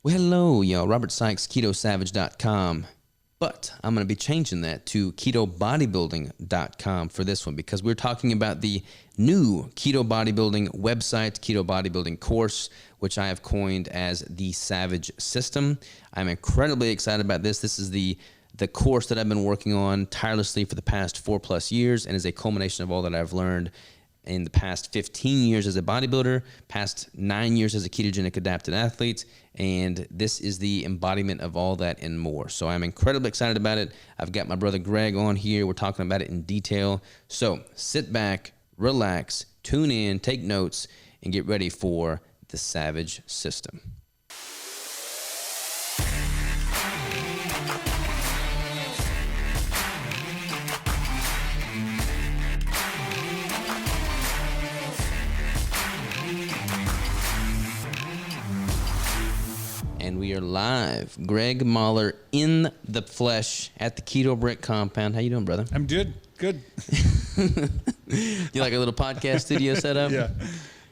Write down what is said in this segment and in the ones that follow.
Well, hello, y'all. Robert Sykes, KetoSavage.com. But I'm going to be changing that to KetoBodybuilding.com for this one because we're talking about the new Keto Bodybuilding website, Keto Bodybuilding course, which I have coined as the Savage System. I'm incredibly excited about this. This is the course that I've been working on tirelessly for the past 4+ years and is a culmination of all that I've learned in the past 15 years as a bodybuilder, past 9 years as a ketogenic adapted athlete, and this is the embodiment of all that and more. So I'm incredibly excited about it. I've got my brother Greg on here. We're talking about it in detail. So sit back, relax, tune in, take notes, and get ready for the Savage System. And we are live. Greg Mahler in the flesh at the Keto Brick compound. How you doing, brother? I'm good. Good. You like a little podcast studio setup? Yeah.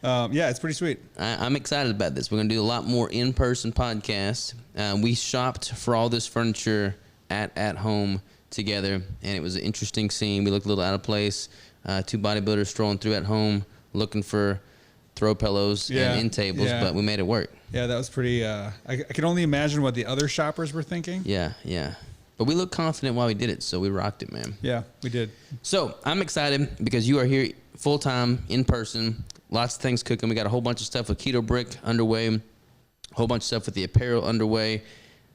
Yeah, it's pretty sweet. I'm excited about this. We're going to do a lot more in-person podcasts. We shopped for all this furniture at home together, and it was an interesting scene. We looked a little out of place. Two bodybuilders strolling through at home looking for throw pillows and end tables, but we made it work. Yeah, that was pretty, I can only imagine what the other shoppers were thinking. Yeah. But we looked confident while we did it, so we rocked it, man. Yeah, we did. So I'm excited because you are here full-time, in person, lots of things cooking. We got a whole bunch of stuff with Keto Brick underway, a whole bunch of stuff with the apparel underway,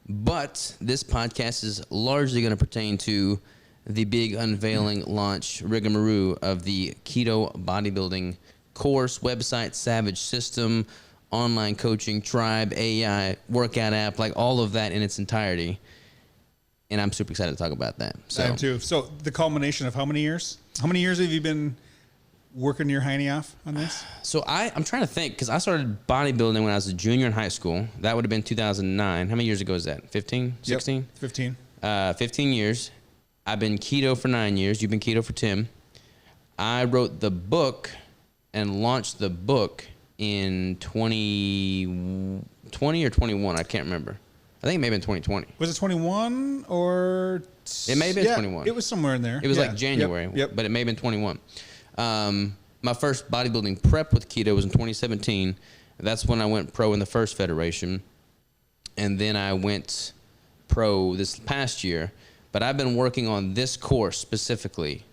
but this podcast is largely going to pertain to the big unveiling launch rigmarole of the Keto Bodybuilding course, website, Savage System, online coaching, tribe, AI, workout app, like all of that in its entirety. And I'm super excited to talk about that. So, I am too. So the culmination of how many years? How many years have you been working your hiney off on this? So I'm trying to think, because I started bodybuilding when I was a junior in high school. That would have been 2009. How many years ago is that? 15? 16? Yep, 15. 15 years. I've been keto for 9 years. You've been keto for 10. I wrote the book and launched the book in 2020 or 21. I can't remember. I think it may have been 2020. Was it 21 or? It may have been 21. It was somewhere in there. It was like January, yep. But it may have been 21. My first bodybuilding prep with keto was in 2017. That's when I went pro in the first federation. And then I went pro this past year. But I've been working on this course specifically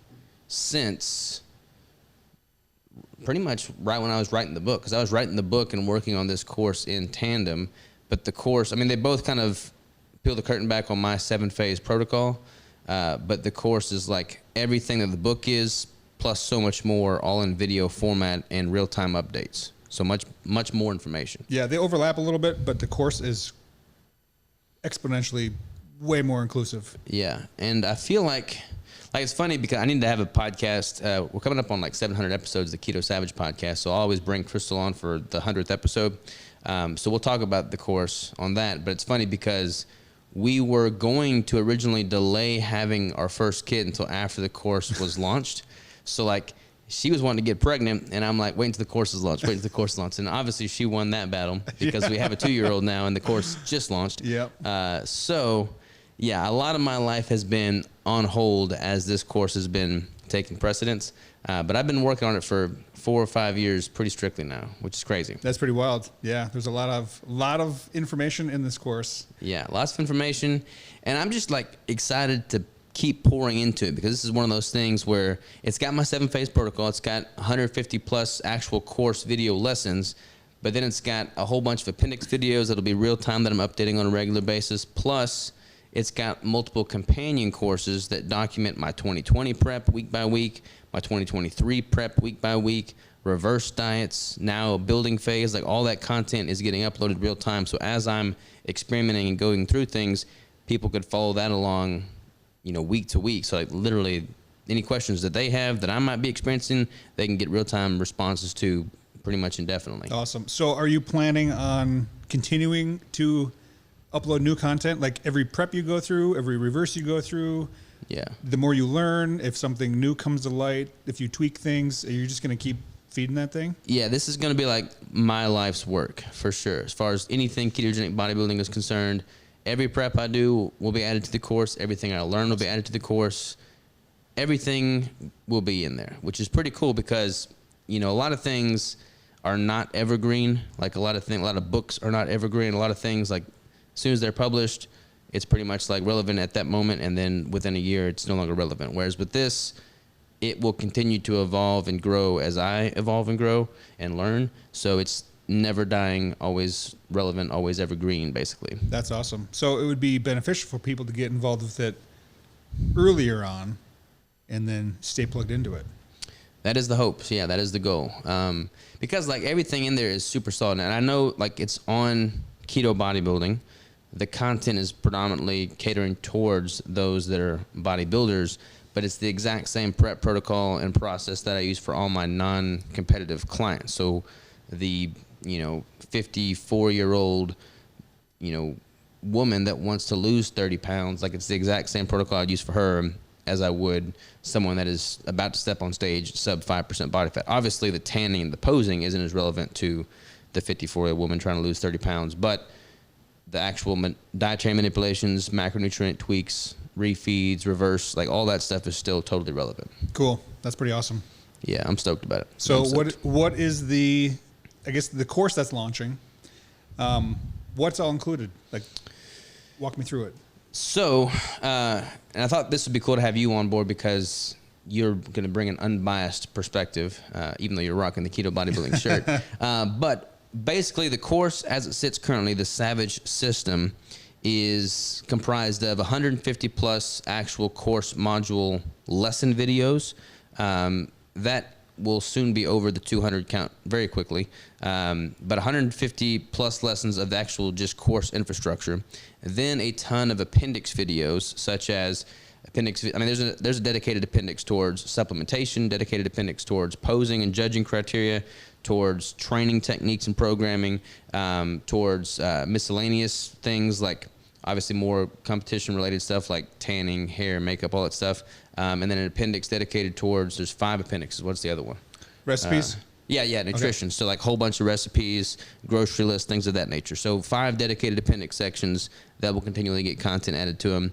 since pretty much right when I was writing the book, because I was writing the book and working on this course in tandem. But the course, I mean, they both kind of peel the curtain back on my 7-phase protocol. But the course is like everything that the book is, plus so much more, all in video format and real-time updates. So much more information. Yeah, they overlap a little bit, but the course is exponentially way more inclusive. Yeah, and I feel like it's funny because I need to have a podcast. We're coming up on like 700 episodes of the Keto Savage podcast, so I'll always bring Crystal on for the 100th episode. So we'll talk about the course on that. But it's funny because we were going to originally delay having our first kid until after the course was launched. So like she was wanting to get pregnant, and I'm like, wait until the course is launched, And obviously she won that battle because we have a 2-year-old now, and the course just launched. Yep. So yeah, a lot of my life has been on hold as this course has been taking precedence. But I've been working on it for 4 or 5 years pretty strictly now, which is crazy. That's pretty wild. Yeah, there's a lot of information in this course. Yeah, lots of information. And I'm just like excited to keep pouring into it because this is one of those things where it's got my 7-phase protocol. It's got 150 plus actual course video lessons, but then it's got a whole bunch of appendix videos that'll be real time that I'm updating on a regular basis. Plus, it's got multiple companion courses that document my 2020 prep week by week, my 2023 prep week by week, reverse diets, now building phase, like all that content is getting uploaded real time. So as I'm experimenting and going through things, people could follow that along, week to week. So like literally any questions that they have that I might be experiencing, they can get real time responses to pretty much indefinitely. Awesome. So are you planning on continuing to upload new content, like every prep you go through, every reverse you go through? Yeah. The more you learn, if something new comes to light, if you tweak things, you're just going to keep feeding that thing? Yeah, this is going to be like my life's work for sure. As far as anything ketogenic bodybuilding is concerned, every prep I do will be added to the course. Everything I learn will be added to the course. Everything will be in there, which is pretty cool because, you know, a lot of things are not evergreen. Like a lot of books are not evergreen. A lot of things, like as soon as they're published, it's pretty much like relevant at that moment, and then within a year, it's no longer relevant. Whereas with this, it will continue to evolve and grow as I evolve and grow and learn. So it's never dying, always relevant, always evergreen, basically. That's awesome. So it would be beneficial for people to get involved with it earlier on and then stay plugged into it. That is the hope. Yeah, that is the goal. Because like everything in there is super solid. And I know like it's on Keto Bodybuilding. The content is predominantly catering towards those that are bodybuilders, but it's the exact same prep protocol and process that I use for all my non-competitive clients. So the, 54-year-old, woman that wants to lose 30 pounds, like it's the exact same protocol I'd use for her as I would someone that is about to step on stage, sub 5% body fat. Obviously, the tanning and the posing isn't as relevant to the 54-year-old woman trying to lose 30 pounds, but the actual dietary manipulations, macronutrient tweaks, refeeds, reverse, like all that stuff is still totally relevant. Cool. That's pretty awesome. Yeah, I'm stoked about it. So what is the course that's launching? What's all included? Like, walk me through it. So, and I thought this would be cool to have you on board because you're going to bring an unbiased perspective, even though you're rocking the Keto Bodybuilding shirt. But basically, the course as it sits currently, the Savage system, is comprised of 150 plus actual course module lesson videos. That will soon be over the 200 count very quickly. But 150 plus lessons of the actual just course infrastructure. Then a ton of appendix videos, such as there's a dedicated appendix towards supplementation, dedicated appendix towards posing and judging criteria, towards training techniques and programming, towards miscellaneous things like obviously more competition related stuff like tanning, hair, makeup, all that stuff. And then an appendix dedicated towards, there's 5 appendixes. What's the other one? Recipes? Yeah, nutrition. Okay. So like a whole bunch of recipes, grocery lists, things of that nature. So 5 dedicated appendix sections that will continually get content added to them.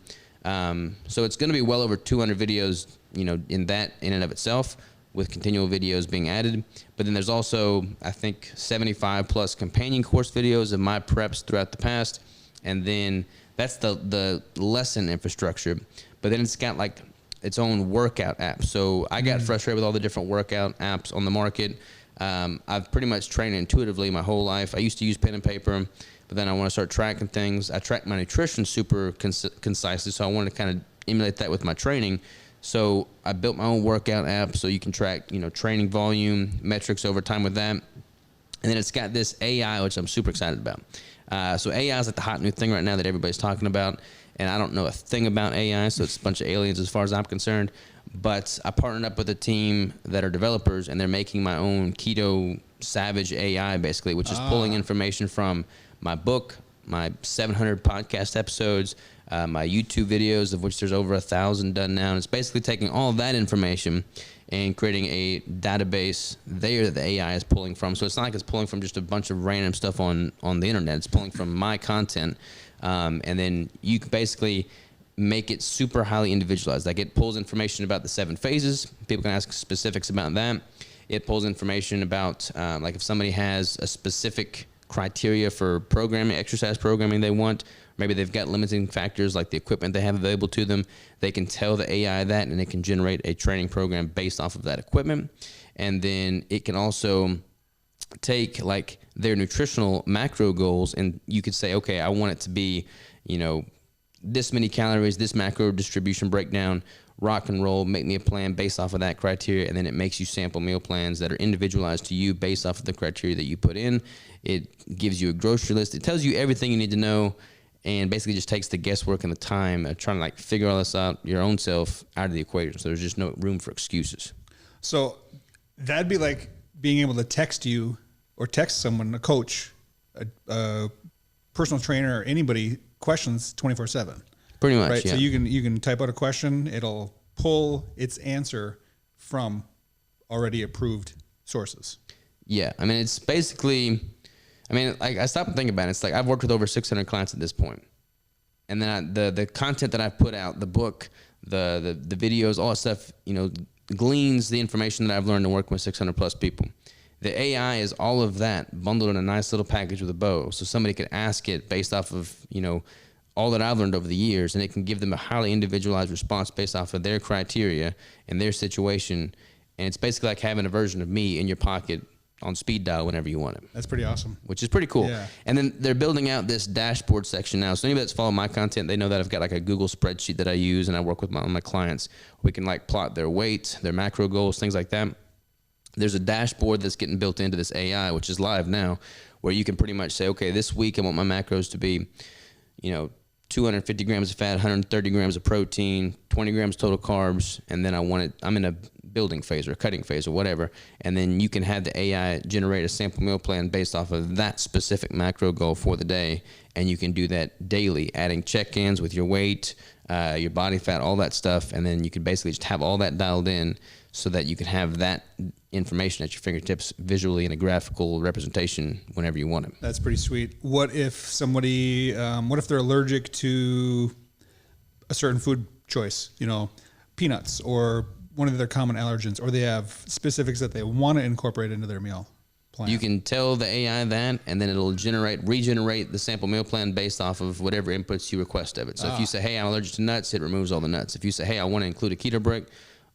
So it's going to be well over 200 videos, in and of itself, with continual videos being added. But then there's also, I think, 75 plus companion course videos of my preps throughout the past. And then that's the lesson infrastructure. But then it's got like its own workout app. So I got frustrated with all the different workout apps on the market. I've pretty much trained intuitively my whole life. I used to use pen and paper, but then I want to start tracking things. I track my nutrition super concisely, so I wanted to kind of emulate that with my training. So I built my own workout app so you can track, training volume, metrics over time with that. And then it's got this AI, which I'm super excited about. So AI is like the hot new thing right now that everybody's talking about. And I don't know a thing about AI, so it's a bunch of aliens as far as I'm concerned. But I partnered up with a team that are developers, and they're making my own Keto Savage AI, basically, which is pulling information from my book, my 700 podcast episodes, my YouTube videos, of which there's over 1,000 done now. And it's basically taking all of that information and creating a database there that the AI is pulling from. So it's not like it's pulling from just a bunch of random stuff on the internet. It's pulling from my content. And then you can basically make it super highly individualized. Like it pulls information about the 7 phases. People can ask specifics about that. It pulls information about like if somebody has a specific criteria for programming, exercise programming they want, maybe they've got limiting factors like the equipment they have available to them, they can tell the AI that and it can generate a training program based off of that equipment. And then it can also take like their nutritional macro goals, and you could say, okay, I want it to be, this many calories, this macro distribution breakdown, rock and roll, make me a plan based off of that criteria. And then it makes you sample meal plans that are individualized to you based off of the criteria that you put in. It gives you a grocery list. It tells you everything you need to know, and basically just takes the guesswork and the time of trying to like figure all this out your own self out of the equation. So there's just no room for excuses. So that'd be like being able to text you or text someone, a coach, a personal trainer, or anybody, questions 24/7. Pretty much, right? Yeah. So you can type out a question, it'll pull its answer from already approved sources. Yeah. I mean, it's basically, like I stopped and think about it. It's like I've worked with over 600 clients at this point. And then the content that I've put out, the book, the videos, all that stuff, gleans the information that I've learned to work with 600 plus people. The AI is all of that bundled in a nice little package with a bow. So somebody could ask it based off of, all that I've learned over the years, and it can give them a highly individualized response based off of their criteria and their situation. And it's basically like having a version of me in your pocket on speed dial whenever you want it. That's pretty awesome. Which is pretty cool. Yeah. And then they're building out this dashboard section now. So anybody that's followed my content, they know that I've got like a Google spreadsheet that I use and I work with my clients. We can like plot their weight, their macro goals, things like that. There's a dashboard that's getting built into this AI, which is live now, where you can pretty much say, okay, this week I want my macros to be, 250 grams of fat, 130 grams of protein, 20 grams total carbs, and then I'm in a building phase or a cutting phase or whatever, and then you can have the AI generate a sample meal plan based off of that specific macro goal for the day, and you can do that daily, adding check-ins with your weight, your body fat, all that stuff, and then you can basically just have all that dialed in so that you can have that information at your fingertips visually in a graphical representation whenever you want it. That's pretty sweet. What if somebody, what if they're allergic to a certain food choice, peanuts or one of their common allergens, or they have specifics that they want to incorporate into their meal plan? You can tell the AI that, and then it'll regenerate the sample meal plan based off of whatever inputs you request of it. So if you say, hey, I'm allergic to nuts, it removes all the nuts. If you say, hey, I want to include a keto brick,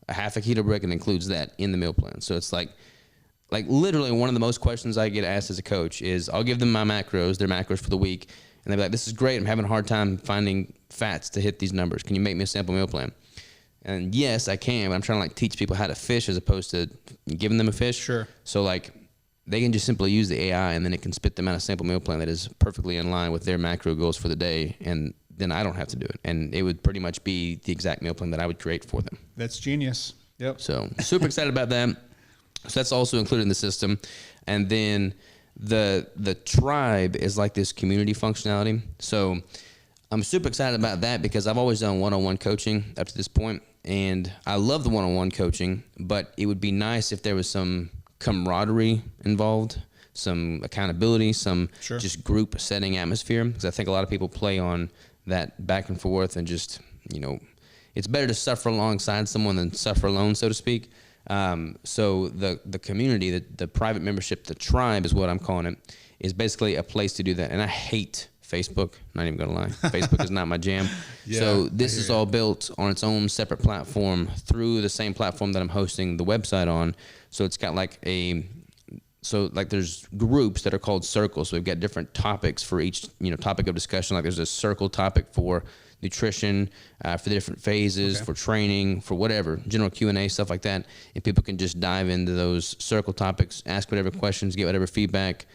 a half a keto brick, and includes that in the meal plan. So it's like literally one of the most questions I get asked as a coach is I'll give them my macros, their macros for the week, and they'll be like, this is great. I'm having a hard time finding fats to hit these numbers. Can you make me a sample meal plan? And yes, I can, but I'm trying to teach people how to fish as opposed to giving them a fish. Sure. So they can just simply use the AI, and then it can spit them out a sample meal plan that is perfectly in line with their macro goals for the day, and then I don't have to do it. And it would pretty much be the exact meal plan that I would create for them. That's genius. Yep. So super excited about that. So that's also included in the system. And then the tribe is like this community functionality. So I'm super excited about that because I've always done one-on-one coaching up to this point, and I love the one-on-one coaching, but it would be nice if there was some camaraderie involved, some accountability, some Sure. just group setting atmosphere, because I think a lot of people play on that back and forth and just, it's better to suffer alongside someone than suffer alone, so to speak. So the community, the private membership, the tribe is what I'm calling it, is basically a place to do that. And I hate Facebook, not even gonna lie. Facebook is not my jam. Yeah, so this is all built on its own separate platform through the same platform that I'm hosting the website on. So it's got there's groups that are called circles. So we've got different topics for each, topic of discussion. Like there's a circle topic for nutrition, for the different phases, Okay. for training, for whatever, general Q&A, stuff like that. And people can just dive into those circle topics, ask whatever questions, get whatever feedback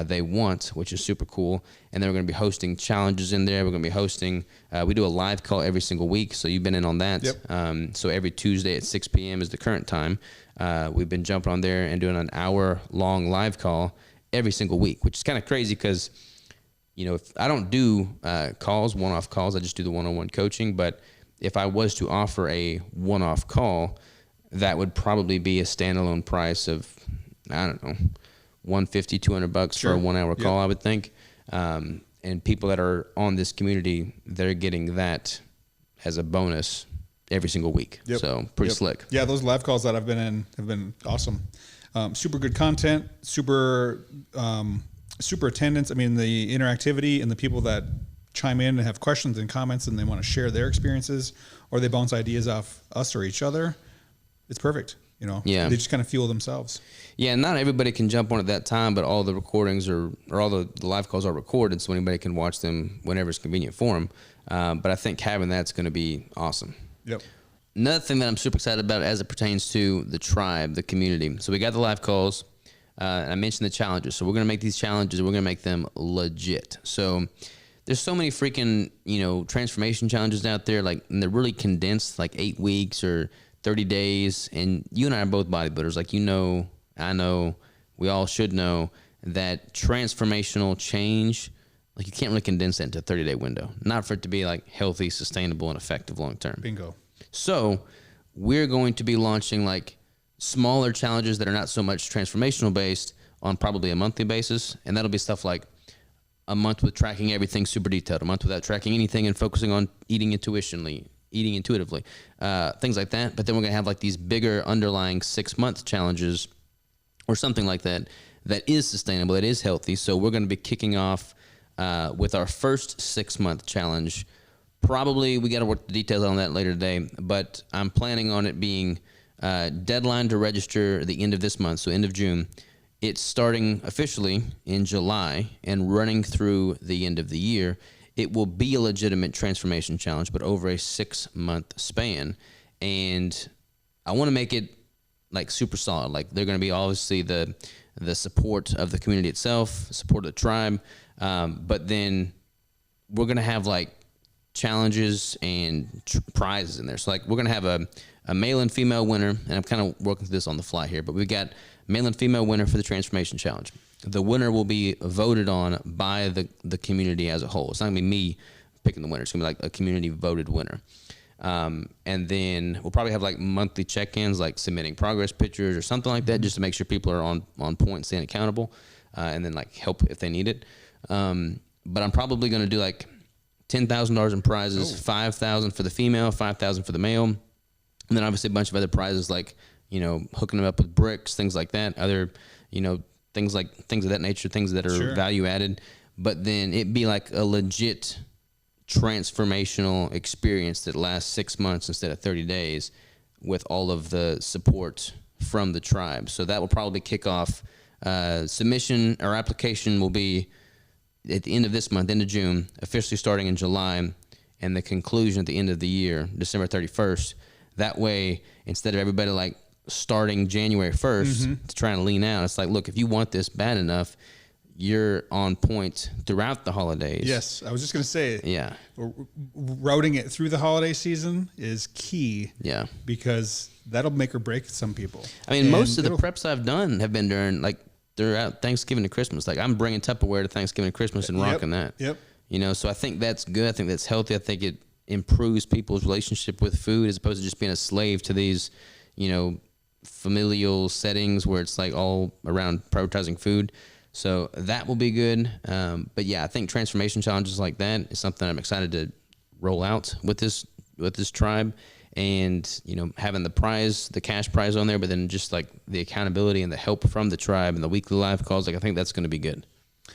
they want, which is super cool. And then we're going to be hosting challenges in there. We're going to be hosting, we do a live call every single week. So you've been in on that. Yep. So every Tuesday at 6 p.m. is the current time. We've been jumping on there and doing an hour-long live call every single week, which is kind of crazy because, if I don't do calls, one-off calls, I just do the one-on-one coaching. But if I was to offer a one-off call, that would probably be a standalone price of, I don't know, $150, $200 Sure. for a 1 hour call, Yep. I would think. And people that are on this community, they're getting that as a bonus every single week. Yep. So pretty Yep. slick. Yeah, those live calls that I've been in have been awesome. Super good content, super attendance. I mean, the interactivity and the people that chime in and have questions and comments and they want to share their experiences or they bounce ideas off us or each other. It's perfect. Yeah. They just kind of fuel themselves. Yeah, not everybody can jump on at that time, but all the recordings or all the live calls are recorded, so anybody can watch them whenever it's convenient for them. But I think having that's going to be awesome. Yep. Another thing that I'm super excited about as it pertains to the tribe, the community. So we got the live calls. I mentioned the challenges. So we're going to make these challenges, we're going to make them legit. So there's so many freaking, transformation challenges out there, and they're really condensed, 8 weeks or 30 days. And you and I are both bodybuilders. I know, we all should know that transformational change, you can't really condense that into a 30-day window. Not for it to be healthy, sustainable, and effective long term. Bingo. So we're going to be launching smaller challenges that are not so much transformational based on probably a monthly basis. And that'll be stuff like a month with tracking everything super detailed, a month without tracking anything and focusing on eating intuitively, things like that. But then we're going to have like these bigger underlying 6-month challenges or something like that, that is sustainable, that is healthy. So we're going to be kicking off with our first 6-month challenge. Probably we got to work the details on that later today, but I'm planning on it being deadline to register the end of this month, so end of June. It's starting officially in July and running through the end of the year. It will be a legitimate transformation challenge, but over a 6-month span. And I want to make it like super solid. Like they're going to be obviously the support of the community itself, support of the tribe. But then we're going to have like challenges and prizes in there. So like we're going to have a male and female winner, and I'm kind of working through this on the fly here, but we've got male and female winner for the transformation challenge. The winner will be voted on by the community as a whole. It's not gonna be me picking the winner. It's gonna be like a community voted winner. And then we'll probably have like monthly check-ins, like submitting progress pictures or something like that, just to make sure people are on point, staying accountable, and then like help if they need it. But I'm probably gonna do like $10,000 in prizes, $5,000 for the female, $5,000 for the male, and then obviously a bunch of other prizes like, you know, hooking them up with bricks, things like that, other, you know, things of that nature, things that are value added. But then it'd be like a legit transformational experience that lasts 6 months instead of 30 days with all of the support from the tribe. So that will probably kick off. Submission or application will be at the end of this month, end of June, officially starting in July, and the conclusion at the end of the year, December 31st. That way, instead of everybody like starting January 1st to try and lean out, it's like, look, if you want this bad enough, you're on point throughout the holidays. Yes, I was just going to say, yeah, routing it through the holiday season is key. Yeah, because that'll make or break some people. I mean, most of the preps I've done have been during like throughout Thanksgiving to Christmas. Like I'm bringing Tupperware to Thanksgiving and Christmas and rocking that. Yep. You know, so I think that's good. I think that's healthy. I think it improves people's relationship with food as opposed to just being a slave to these, you know, familial settings where it's like all around prioritizing food. So that will be good. But yeah, I think transformation challenges like that is something I'm excited to roll out with this tribe, and, you know, having the cash prize on there, but then just like the accountability and the help from the tribe and the weekly live calls. Like, I think that's going to be good.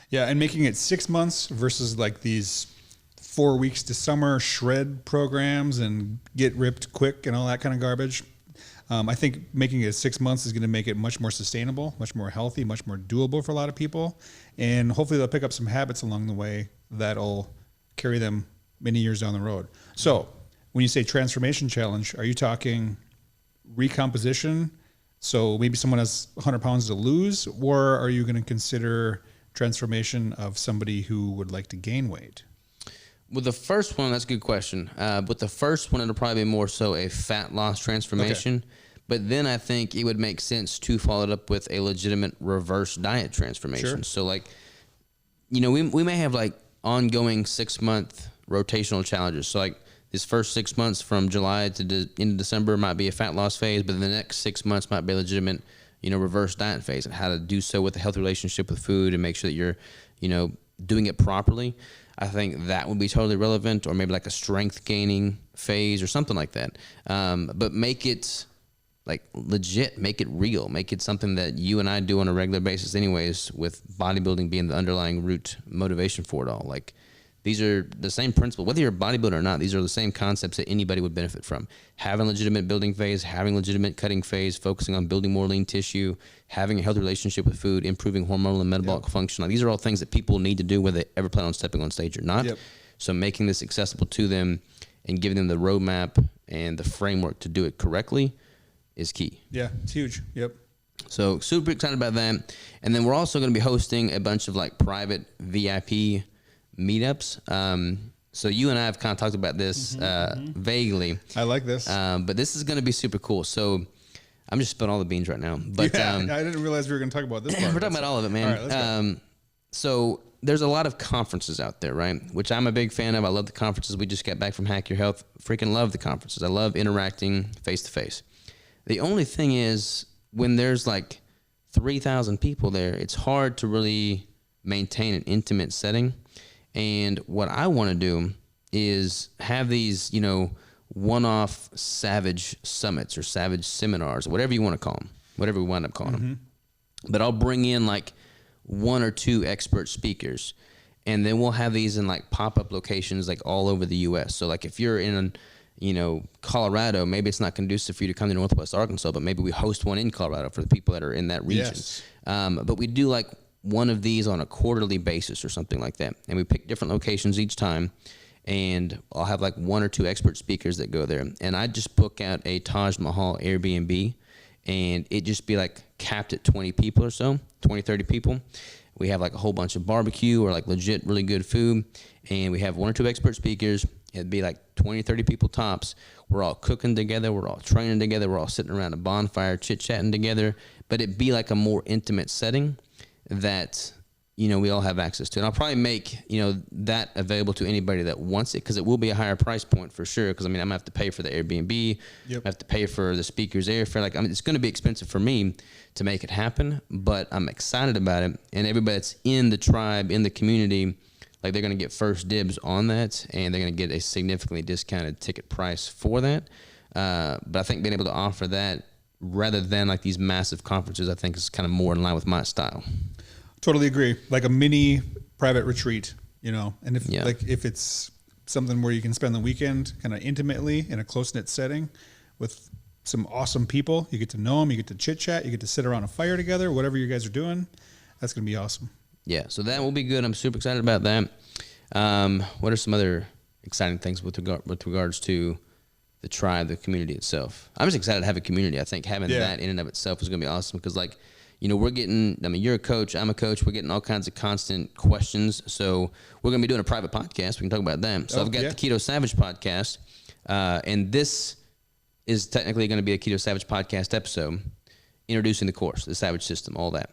Yeah. And making it 6 months versus like these 4 weeks to summer shred programs and get ripped quick and all that kind of garbage. I think making it 6 months is going to make it much more sustainable, much more healthy, much more doable for a lot of people. And hopefully they'll pick up some habits along the way that'll carry them many years down the road. So when you say transformation challenge, are you talking recomposition? So maybe someone has 100 pounds to lose, or are you going to consider transformation of somebody who would like to gain weight? With the first one, that's a good question. With the first one, it'll probably be more so a fat loss transformation. Okay. But then I think it would make sense to follow it up with a legitimate reverse diet transformation. Sure. So like, you know, we may have like ongoing 6-month rotational challenges. So like this first 6 months from July to end of December might be a fat loss phase, but then the next 6 months might be a legitimate, you know, reverse diet phase, and how to do so with a healthy relationship with food and make sure that you're, you know, doing it properly. I think that would be totally relevant, or maybe like a strength gaining phase or something like that. But make it like legit, make it real, make it something that you and I do on a regular basis anyways, with bodybuilding being the underlying root motivation for it all. Like, these are the same principle, whether you're a bodybuilder or not. These are the same concepts that anybody would benefit from. Having a legitimate building phase, having a legitimate cutting phase, focusing on building more lean tissue, having a healthy relationship with food, improving hormonal and metabolic function. Like, these are all things that people need to do whether they ever plan on stepping on stage or not. Yep. So making this accessible to them and giving them the roadmap and the framework to do it correctly is key. Yeah, it's huge. Yep. So super excited about that. And then we're also going to be hosting a bunch of like private VIP meetups. So you and I have kind of talked about this vaguely. I like this. But this is going to be super cool. So I'm just spilling all the beans right now. But yeah, I didn't realize we were going to talk about this part. We're talking about all of it, man. All right, let's go. So there's a lot of conferences out there, right? Which I'm a big fan of. I love the conferences. We just got back from Hack Your Health. Freaking love the conferences. I love interacting face to face. The only thing is, when there's like 3,000 people there, it's hard to really maintain an intimate setting. And what I want to do is have these, you know, one-off savage summits or savage seminars, whatever you want to call them, whatever we wind up calling them. But I'll bring in like 1 or 2 expert speakers, and then we'll have these in like pop-up locations like all over the U.S. So like if you're in, you know, Colorado, maybe it's not conducive for you to come to Northwest Arkansas, but maybe we host one in Colorado for the people that are in that region. Yes. But we do like one of these on a quarterly basis or something like that. And we pick different locations each time. And I'll have like 1 or 2 expert speakers that go there. And I just book out a Taj Mahal Airbnb, and it just be like capped at 20 people or so, 20, 30 people. We have like a whole bunch of barbecue or like legit really good food. And we have 1 or 2 expert speakers. It'd be like 20, 30 people tops. We're all cooking together. We're all training together. We're all sitting around a bonfire, chit-chatting together. But it'd be like a more intimate setting that, you know, we all have access to. And I'll probably make, you know, that available to anybody that wants it, because it will be a higher price point for sure. Because, I mean, I'm going to have to pay for the Airbnb. I have to pay for the speaker's airfare. Like, I mean, it's going to be expensive for me to make it happen, but I'm excited about it. And everybody that's in the tribe, in the community, like, they're going to get first dibs on that, and they're going to get a significantly discounted ticket price for that. But I think being able to offer that rather than like these massive conferences, I think is kind of more in line with my style. Totally agree. Like a mini private retreat, you know, and if it's something where you can spend the weekend kind of intimately in a close-knit setting with some awesome people, you get to know them, you get to chit-chat, you get to sit around a fire together, whatever you guys are doing, that's going to be awesome. Yeah, so that will be good. I'm super excited about that. What are some other exciting things with regards to the tribe, the community itself? I'm just excited to have a community. I think having that in and of itself is going to be awesome, because, like, you know, we're getting, I mean, you're a coach, I'm a coach, we're getting all kinds of constant questions. So we're going to be doing a private podcast. We can talk about that. So I've got the Keto Savage podcast, and this is technically going to be a Keto Savage podcast episode, introducing the course, the Savage system, all that.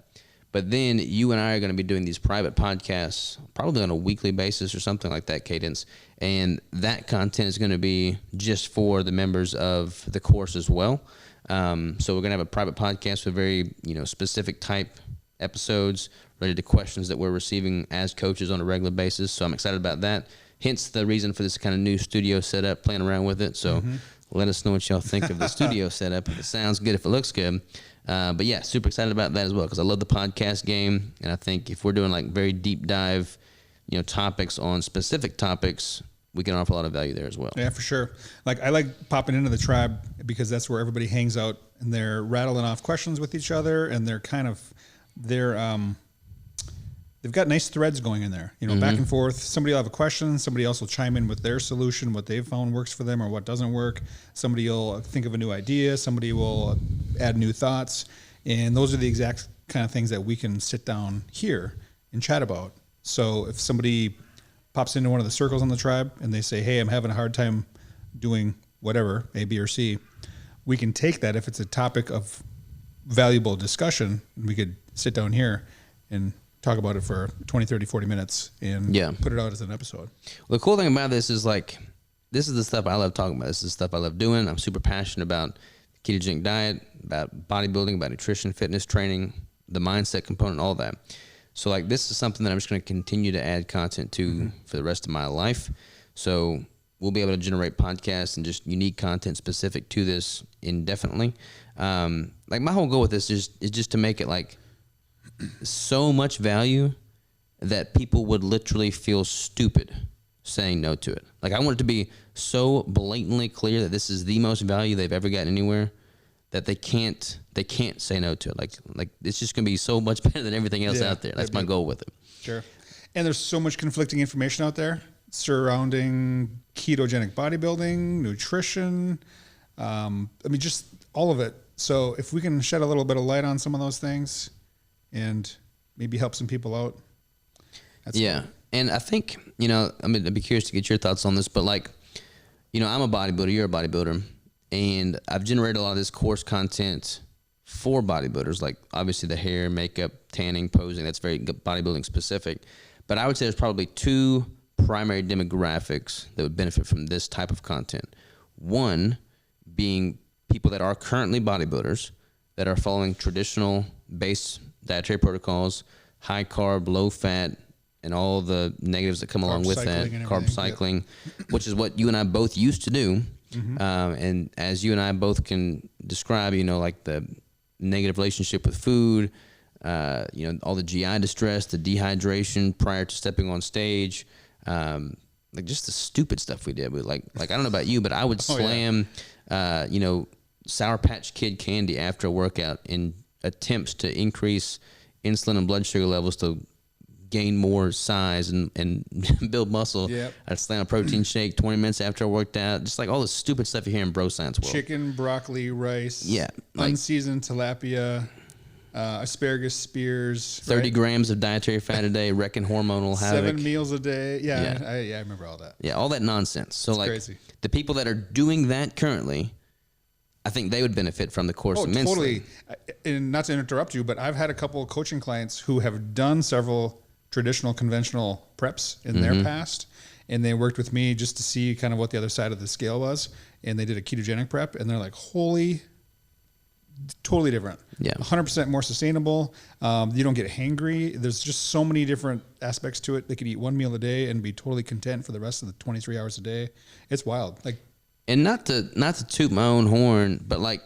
But then you and I are going to be doing these private podcasts, probably on a weekly basis or something like that, Cadence. And that content is going to be just for the members of the course as well. So we're going to have a private podcast with very, you know, specific type episodes related to questions that we're receiving as coaches on a regular basis. So I'm excited about that. Hence the reason for this kind of new studio setup, playing around with it. So let us know what y'all think of the studio setup. If it sounds good, if it looks good. But yeah, super excited about that as well, because I love the podcast game. And I think if we're doing like very deep dive, you know, topics on specific topics, we can offer a lot of value there as well. Yeah, for sure. Like, I like popping into the tribe because that's where everybody hangs out and they're rattling off questions with each other, and they're kind of, they've got nice threads going in there, you know, back and forth. Somebody will have a question. Somebody else will chime in with their solution, what they've found works for them or what doesn't work. Somebody will think of a new idea. Somebody will add new thoughts. And those are the exact kind of things that we can sit down here and chat about. So if somebody pops into one of the circles on the tribe and they say, hey, I'm having a hard time doing whatever, A, B, or C, we can take that if it's a topic of valuable discussion, and we could sit down here and talk about it for 20, 30, 40 minutes and put it out as an episode. Well, the cool thing about this is, like, this is the stuff I love talking about. This is the stuff I love doing. I'm super passionate about the ketogenic diet, about bodybuilding, about nutrition, fitness training, the mindset component, all that. So, like, this is something that I'm just going to continue to add content to for the rest of my life. So we'll be able to generate podcasts and just unique content specific to this indefinitely. Like, my whole goal with this is just to make it, like, so much value that people would literally feel stupid saying no to it. Like, I want it to be so blatantly clear that this is the most value they've ever gotten anywhere, that they can't say no to it. Like it's just gonna be so much better than everything else out there. That's my goal with it. Sure. And there's so much conflicting information out there surrounding ketogenic bodybuilding, nutrition. I mean, just all of it. So if we can shed a little bit of light on some of those things and maybe help some people out. That's cool. And I think, you know, I mean, I'd be curious to get your thoughts on this, but, like, you know, I'm a bodybuilder, you're a bodybuilder, and I've generated a lot of this course content for bodybuilders, like obviously the hair, makeup, tanning, posing, that's very bodybuilding specific. But I would say there's probably 2 primary demographics that would benefit from this type of content. One being people that are currently bodybuilders that are following traditional base dietary protocols, high carb, low fat, and all the negatives that come along with that, carb cycling, which is what you and I both used to do. And as you and I both can describe, like the negative relationship with food, all the GI distress, the dehydration prior to stepping on stage, like just the stupid stuff we did. Like I don't know about you, but I would slam, Sour Patch Kid candy after a workout in attempts to increase insulin and blood sugar levels to gain more size and build muscle. I'd slam a protein shake 20 minutes after I worked out. Just like all the stupid stuff you hear in bro science world. Chicken, broccoli, rice. Yeah. Unseasoned tilapia. Asparagus spears. 30 grams of dietary fat a day, wrecking hormonal havoc. 7 meals a day. Yeah. I remember all that. Yeah, all that nonsense. So it's crazy. The people that are doing that currently, I think they would benefit from the course immensely. Totally. And not to interrupt you, but I've had a couple of coaching clients who have done several traditional conventional preps in their past, and they worked with me just to see kind of what the other side of the scale was, and they did a ketogenic prep, and they're like, totally different. 100% more sustainable. You don't get hangry. There's just so many different aspects to it. They could eat one meal a day and be totally content for the rest of the 23 hours a day. It's wild. And not to toot my own horn, but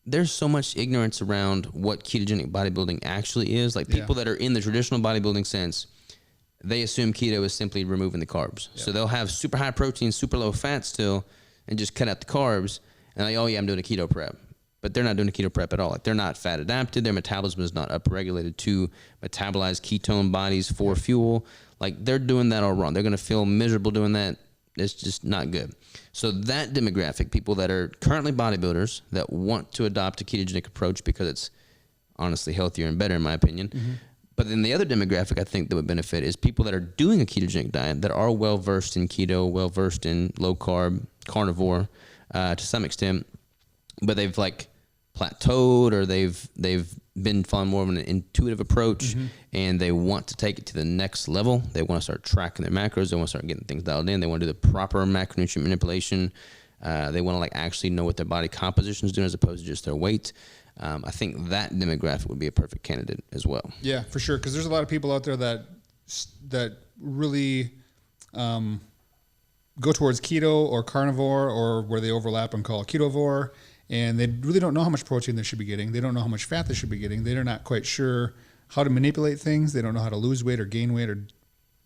there's so much ignorance around what ketogenic bodybuilding actually is. People that are in the traditional bodybuilding sense, they assume keto is simply removing the carbs. So they'll have super high protein, super low fat still, and just cut out the carbs. And I'm doing a keto prep. But they're not doing a keto prep at all. They're not fat adapted. Their metabolism is not upregulated to metabolize ketone bodies for fuel. They're doing that all wrong. They're going to feel miserable doing that. It's just not good. So that demographic, people that are currently bodybuilders that want to adopt a ketogenic approach because it's honestly healthier and better in my opinion. But then the other demographic I think that would benefit is people that are doing a ketogenic diet that are well-versed in keto, well-versed in low-carb, carnivore to some extent, but they've plateaued or they've been following more of an intuitive approach and they want to take it to the next level. They want to start tracking their macros. They want to start getting things dialed in. They want to do the proper macronutrient manipulation. They want to actually know what their body composition is doing as opposed to just their weight. I think that demographic would be a perfect candidate as well. Yeah, for sure. Because there's a lot of people out there that really go towards keto or carnivore or where they overlap and call ketovore. And they really don't know how much protein they should be getting. They don't know how much fat they should be getting. They're not quite sure how to manipulate things. They don't know how to lose weight or gain weight or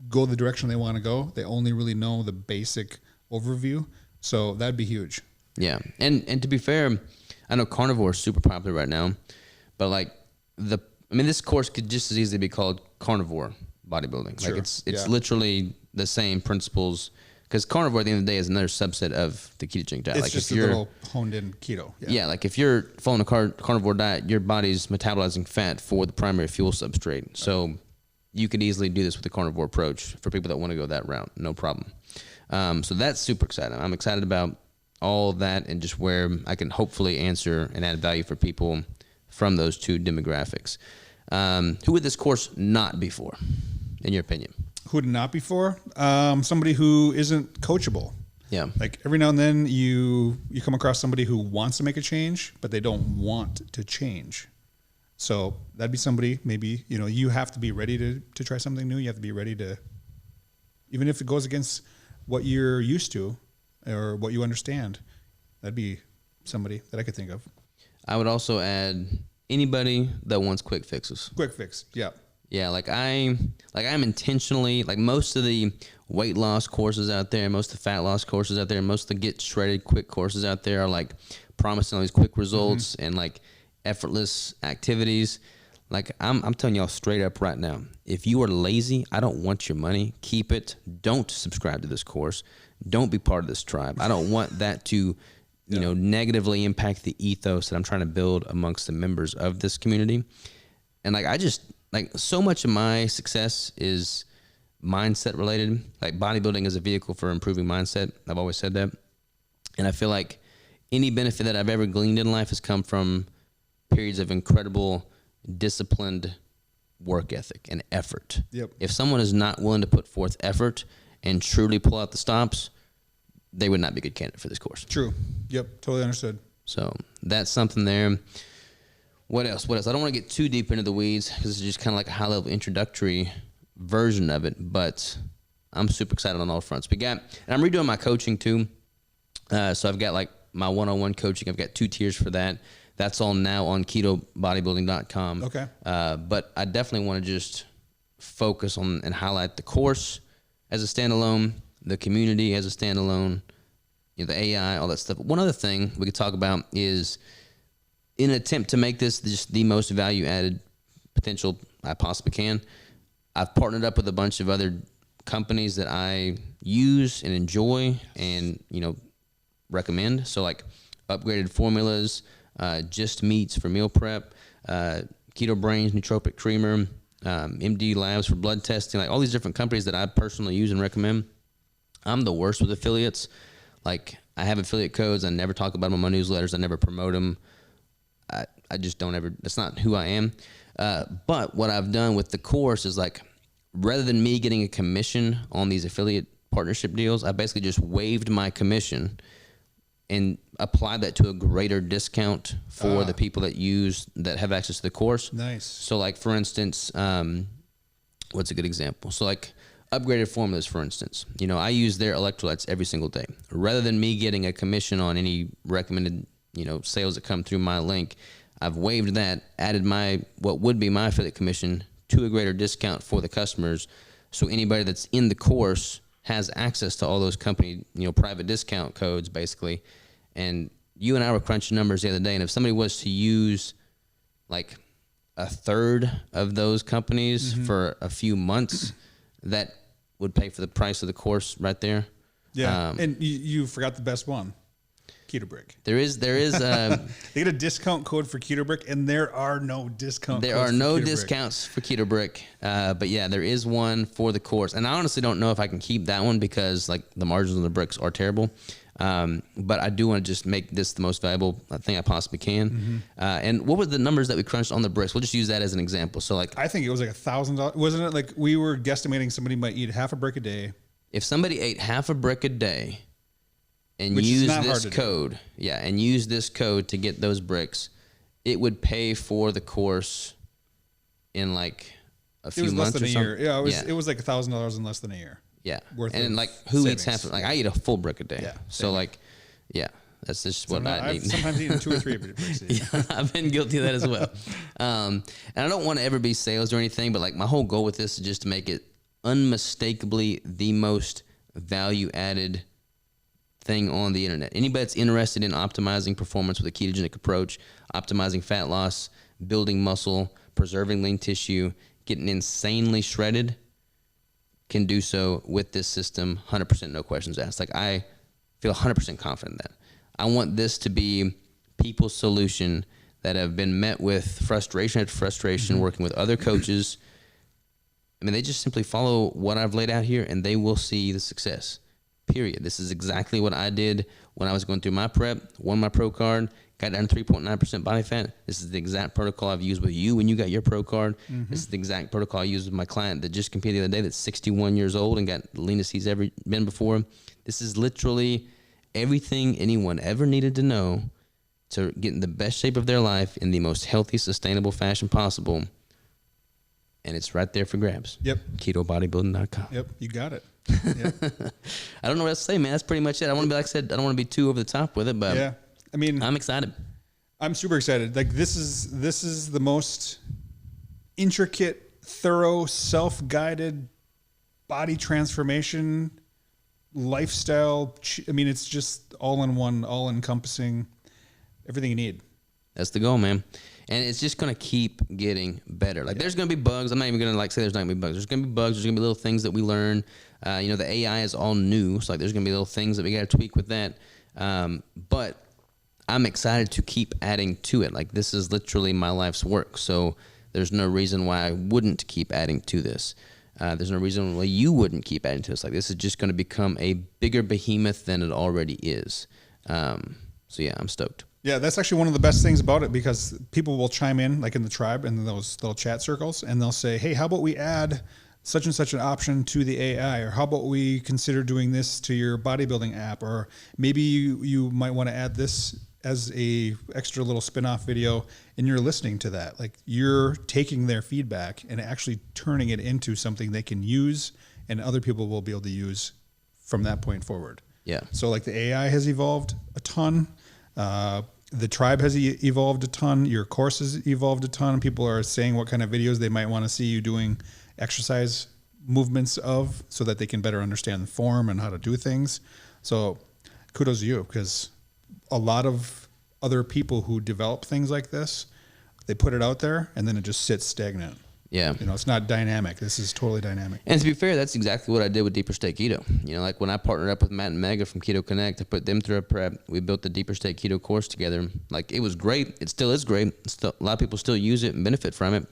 go the direction they want to go. They only really know the basic overview. So that'd be huge. Yeah. And to be fair, I know carnivore is super popular right now, but this course could just as easily be called carnivore bodybuilding. Sure. It's literally the same principles. Because carnivore at the end of the day is another subset of the ketogenic diet. It's just a little honed in keto. Yeah, if you're following a carnivore diet, your body's metabolizing fat for the primary fuel substrate. Right. So you could easily do this with the carnivore approach for people that want to go that route. No problem. So that's super exciting. I'm excited about all that and just where I can hopefully answer and add value for people from those two demographics. Who would this course not be for, in your opinion? Who would not be for? Somebody who isn't coachable. Yeah. Every now and then you come across somebody who wants to make a change, but they don't want to change. So that'd be somebody, maybe, you have to be ready to try something new. You have to be ready to, even if it goes against what you're used to or what you understand, that'd be somebody that I could think of. I would also add anybody that wants quick fixes. Quick fix. Yeah. Yeah, I'm intentionally, most of the weight loss courses out there, most of the fat loss courses out there, most of the get shredded quick courses out there are promising all these quick results and effortless activities. I'm telling y'all straight up right now, if you are lazy, I don't want your money. Keep it. Don't subscribe to this course. Don't be part of this tribe. I don't want that to, negatively impact the ethos that I'm trying to build amongst the members of this community. And so much of my success is mindset related. Bodybuilding is a vehicle for improving mindset. I've always said that. And I feel like any benefit that I've ever gleaned in life has come from periods of incredible disciplined work ethic and effort. Yep. If someone is not willing to put forth effort and truly pull out the stops, they would not be a good candidate for this course. True. Yep. Totally understood. So that's something there. What else? I don't want to get too deep into the weeds because it's just kind of like a high-level introductory version of it, but I'm super excited on all fronts. And I'm redoing my coaching too. So I've got like my one-on-one coaching. I've got 2 tiers for that. That's all now on ketobodybuilding.com. Okay. But I definitely want to just focus on and highlight the course as a standalone, the community as a standalone, the AI, all that stuff. One other thing we could talk about is, in an attempt to make this just the most value-added potential I possibly can, I've partnered up with a bunch of other companies that I use and enjoy and, recommend. So like Upgraded Formulas, Just Meats for meal prep, Keto Brains, Nootropic Creamer, MD Labs for blood testing, like all these different companies that I personally use and recommend. I'm the worst with affiliates. Like, I have affiliate codes. I never talk about them on my newsletters. I never promote them. I just don't ever, that's not who I am. But what I've done with the course is, like, rather than me getting a commission on these affiliate partnership deals, I basically just waived my commission and applied that to a greater discount for the people that have access to the course. Nice. So, like, for instance, what's a good example? So, like, Upgraded Formulas, for instance. I use their electrolytes every single day. Rather than me getting a commission on any recommended, sales that come through my link, I've waived that, added what would be my affiliate commission to a greater discount for the customers. So anybody that's in the course has access to all those company, private discount codes, basically. And you and I were crunching numbers the other day, and if somebody was to use like a third of those companies for a few months, that would pay for the price of the course right there. Yeah, and you forgot the best one, Keto Brick. There is. They get a discount code for Keto Brick, and there are no discount. There are no discounts for Keto Brick, but yeah, there is one for the course, and I honestly don't know if I can keep that one because like the margins on the bricks are terrible. But I do want to just make this the most valuable thing I possibly can. And what were the numbers that we crunched on the bricks? We'll just use that as an example. So like, I think it was like $1,000. Wasn't it like we were guesstimating somebody might eat half a brick a day? If somebody ate half a brick a day and Which used this code, and use this code to get those bricks, it would pay for the course in like a few months or something. It was less than a year. It was like $1,000 in less than a year. Yeah. Worth and like who eats half? Like I eat a full brick a day. Yeah. So like, yeah, that's just what I eat. Sometimes eating 2 or 3 bricks a day. Yeah, I've been guilty of that as well. And I don't want to ever be sales or anything, but like my whole goal with this is just to make it unmistakably the most value added thing on the internet. Anybody that's interested in optimizing performance with a ketogenic approach, optimizing fat loss, building muscle, preserving lean tissue, getting insanely shredded, can do so with this system, 100%, no questions asked. Like I feel 100% confident in that. I want this to be people's solution that have been met with frustration after frustration, working with other coaches. I mean, they just simply follow what I've laid out here and they will see the success, period. This is exactly what I did when I was going through my prep, won my pro card, got down to 3.9% body fat. This is the exact protocol I've used with you when you got your pro card. This is the exact protocol I used with my client that just competed the other day that's 61 years old and got the leanest he's ever been before. This is literally everything anyone ever needed to know to get in the best shape of their life in the most healthy, sustainable fashion possible. And it's right there for grabs. Yep. KetoBodybuilding.com. Yep. You got it. Yep. I don't know what else to say, man. That's pretty much it. I don't want to be, like I said, I don't want to be too over the top with it, but yeah. I mean, I'm excited. I'm super excited. Like this is the most intricate, thorough, self-guided body transformation lifestyle. I mean, it's just all in one, all encompassing, everything you need. That's the goal, man. And it's just going to keep getting better. Like there's going to be bugs. I'm not even going to like say there's not going to be bugs. There's going to be bugs. There's going to be little things that we learn. The AI is all new. So like there's going to be little things that we got to tweak with that. But I'm excited to keep adding to it. Like this is literally my life's work. So there's no reason why I wouldn't keep adding to this. There's no reason why you wouldn't keep adding to this. Like this is just going to become a bigger behemoth than it already is. So yeah, I'm stoked. Yeah, that's actually one of the best things about it because people will chime in like in the tribe and those little chat circles and they'll say, hey, how about we add such and such an option to the AI, or how about we consider doing this to your bodybuilding app, or maybe you might want to add this as a extra little spin-off video and you're listening to that, like you're taking their feedback and actually turning it into something they can use and other people will be able to use from that point forward. Yeah. So like the AI has evolved a ton. The tribe has evolved a ton. Your course has evolved a ton. People are saying what kind of videos they might want to see you doing exercise movements of so that they can better understand the form and how to do things. So kudos to you, because a lot of other people who develop things like this, they put it out there and then it just sits stagnant. Yeah. You know, it's not dynamic. This is totally dynamic. And to be fair, that's exactly what I did with Deeper State Keto. You know, like when I partnered up with Matt and Mega from Keto Connect, I put them through a prep. We built the Deeper State Keto course together. Like, it was great. It still is great. Still, a lot of people still use it and benefit from it.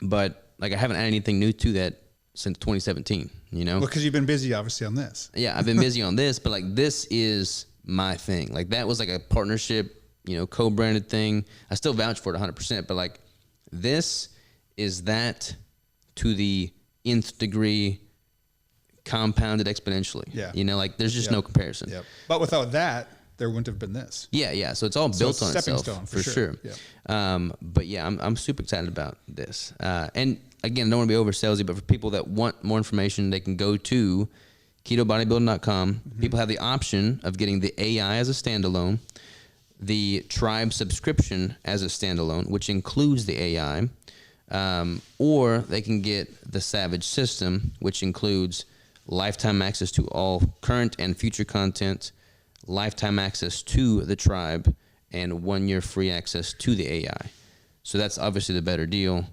But, like, I haven't added anything new to that since 2017, you know? Well, because you've been busy, obviously, on this. Yeah, I've been busy on this, but, like, this is my thing. Like, that was, like, a partnership, you know, co-branded thing. I still vouch for it 100%, but, like, this is that to the nth degree, compounded exponentially. Yeah. You know, like, there's just no comparison. Yep. But without that, there wouldn't have been this. Yeah, yeah. So it's all built on stepping itself, stone, for sure. Yeah. But yeah, I'm super excited about this. And again, I don't want to be over salesy, but for people that want more information, they can go to ketobodybuilding.com. Mm-hmm. People have the option of getting the AI as a standalone, the Tribe subscription as a standalone, which includes the AI, or they can get the Savage system, which includes lifetime access to all current and future content, lifetime access to the Tribe, and 1 year free access to the AI. So that's obviously the better deal,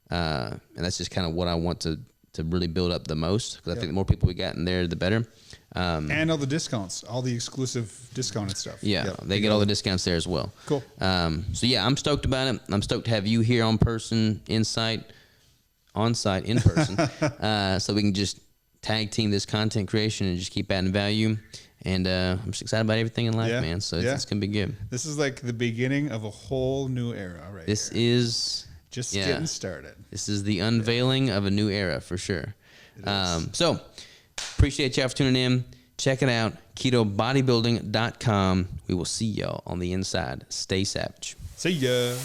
and that's just kind of what I want to really build up the most, because I think the more people we got in there, the better. And all the discounts, all the exclusive discounted stuff. Yeah, they get all the discounts there as well. Cool. So yeah, I'm stoked about it. I'm stoked to have you here on site, in person, so we can just tag team this content creation and just keep adding value. And I'm just excited about everything in life, man. So it's gonna be good. This is like the beginning of a whole new era, right? This is just getting started. This is the unveiling of a new era for sure. So appreciate y'all for tuning in. Check it out, ketobodybuilding.com. We will see y'all on the inside. Stay savage. See ya.